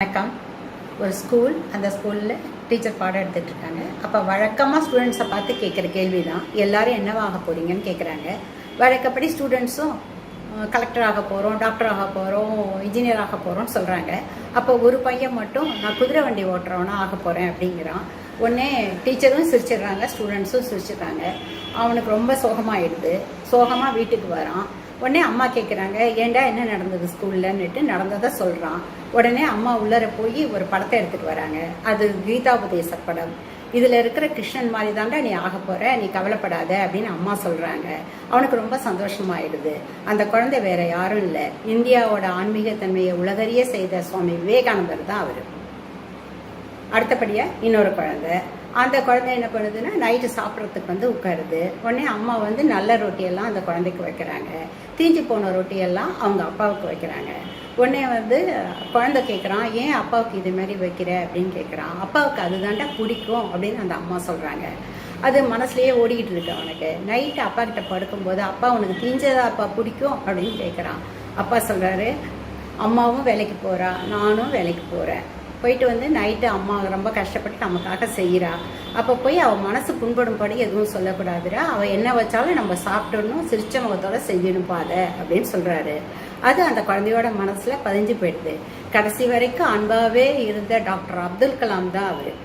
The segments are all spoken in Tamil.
வணக்கம். ஒரு ஸ்கூல், அந்த ஸ்கூலில் டீச்சர் பாடம் எடுத்துகிட்டு இருக்காங்க. அப்போ வழக்கமாக ஸ்டூடெண்ட்ஸை பார்த்து கேட்குற கேள்வி தான், எல்லோரும் என்னவாக போகிறீங்கன்னு கேட்குறாங்க. வழக்கப்படி ஸ்டூடெண்ட்ஸும் கலெக்டர் ஆக போகிறோம், டாக்டர் ஆக போகிறோம், இன்ஜினியர் ஆக போகிறோம்னு சொல்கிறாங்க. அப்போ ஒரு பையன் மட்டும் நான் குதிரை வண்டி ஓட்டுறவனா ஆக போகிறேன் அப்படிங்கிறான். உடனே டீச்சரும் சிரிச்சிடுறாங்க, ஸ்டூடெண்ட்ஸும் சிரிச்சிடுறாங்க. அவனுக்கு ரொம்ப சோகமாகிடுது. சோகமாக வீட்டுக்கு வரான். உடனே அம்மா கேட்குறாங்க, ஏண்டா என்ன நடந்தது ஸ்கூல்லன்னுட்டு நடந்ததை சொல்கிறான். உடனே அம்மா உள்ளர போய் ஒரு படத்தை எடுத்துகிட்டு வராங்க. அது கீதாபதேச படம். இதில் இருக்கிற கிருஷ்ணன் மாதிரி தாண்டா நீ ஆக போகிற, நீ கவலைப்படாத அப்படின்னு அம்மா சொல்கிறாங்க. அவனுக்கு ரொம்ப சந்தோஷமாயிடுது. அந்த குழந்தை வேற யாரும் இல்லை, இந்தியாவோட ஆன்மீகத்தன்மையை உலகறிய செய்த சுவாமி விவேகானந்தர் தான் அவர். அடுத்தபடியாக இன்னொரு குழந்தை. அந்த குழந்தை என்ன பண்ணுதுன்னா, நைட்டு சாப்பிட்றதுக்கு உட்காருது. உடனே அம்மா நல்ல ரொட்டியெல்லாம் அந்த குழந்தைக்கு வைக்கிறாங்க. தீஞ்சு போன ரொட்டியெல்லாம் அவங்க அப்பாவுக்கு வைக்கிறாங்க. உடனே குழந்தை கேட்குறான், ஏன் அப்பாவுக்கு இது மாதிரி வைக்கிற அப்படின்னு கேட்குறான். அப்பாவுக்கு அதுதாண்டா பிடிக்கும் அப்படின்னு அந்த அம்மா சொல்கிறாங்க. அது மனசுலேயே ஓடிக்கிட்டு இருக்கு அவனுக்கு. நைட்டு அப்பா கிட்ட படுக்கும்போது, அப்பா உனக்கு தீஞ்சதா அப்பா பிடிக்கும் அப்படின்னு கேட்குறான். அப்பா சொல்கிறாரு, அம்மாவும் வேலைக்கு போகிறா, நானும் வேலைக்கு போகிறேன். போயிட்டு நைட்டு அம்மா ரொம்ப கஷ்டப்பட்டு நமக்காக செய்கிறா. அப்போ போய் அவள் மனசு புண்படும்படி எதுவும் சொல்லக்கூடாதுரா, அவள் என்ன வச்சாலும் நம்ம சாப்பிட்டணும், சிரிச்ச முகத்தோட செய்யணும் பாத அப்படின்னு சொல்கிறாரு. அது அந்த குழந்தையோட மனசில் பதிஞ்சு போயிடுது. கடைசி வரைக்கும் அன்பாகவே இருந்த டாக்டர் அப்துல் கலாம் தான் அவர்.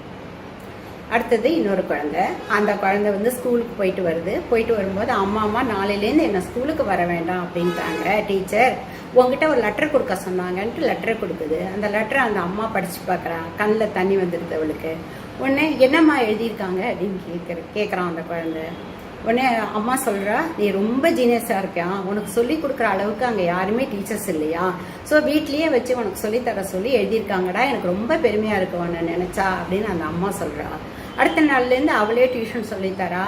அடுத்தது இன்னொரு குழந்தை. அந்த குழந்தை ஸ்கூலுக்கு போயிட்டு வருது. போயிட்டு வரும்போது, அம்மா நாளையிலேருந்து என்ன ஸ்கூலுக்கு வர வேண்டாம் அப்படின்ட்டாங்க டீச்சர். உங்ககிட்ட ஒரு லெட்டர் கொடுக்க சொன்னாங்கன்ட்டு லெட்டர் கொடுக்குது. அந்த லெட்டரை அந்த அம்மா படித்து பார்க்குறான். கண்ணில் தண்ணி வந்துடுது அவளுக்கு. உடனே என்னம்மா எழுதியிருக்காங்க அப்படின்னு கேட்குறான் அந்த குழந்தை. உடனே அம்மா சொல்கிறா, நீ ரொம்ப ஜீனியஸாக இருக்கான், உனக்கு சொல்லி கொடுக்குற அளவுக்கு அங்கே யாருமே டீச்சர்ஸ் இல்லையா, ஸோ வீட்லேயே வச்சு உனக்கு சொல்லித்தர சொல்லி எழுதியிருக்காங்கடா, எனக்கு ரொம்ப பெருமையாக இருக்கு உன்னை நினச்சா அப்படின்னு அந்த அம்மா சொல்கிறா. அடுத்த நாள்லேருந்து அவளே டியூஷன் சொல்லித்தரா.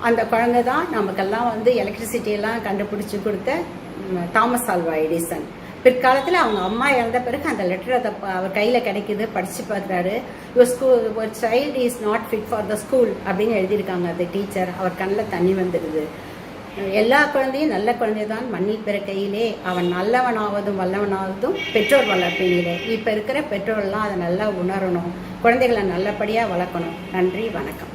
அந்த குழந்தை தான் நமக்கெல்லாம் எலக்ட்ரிசிட்டியெல்லாம் கண்டுபிடிச்சி கொடுத்த தாமஸ் ஆல்வா எடிசன். பிற்காலத்தில் அவங்க அம்மா இறந்த பிறகு அந்த லெட்டர் அவர் கையில் கிடைக்குது. படித்து பார்க்குறாரு. ஒரு child is not fit for the school அப்படின்னு எழுதியிருக்காங்க அந்த டீச்சர். அவர் கண்ணில் தண்ணி வந்துடுது. எல்லா குழந்தையும் நல்ல குழந்தை தான் மண்ணில் பிறக்கையிலே, அவன் நல்லவனாவதும் வல்லவனாவதும் பெற்றோர் வளர்ப்பினிலே. இப்போ இருக்கிற பெற்றோர்லாம் அதை நல்லா உணரணும், குழந்தைகளை நல்லபடியாக வளர்க்கணும். நன்றி, வணக்கம்.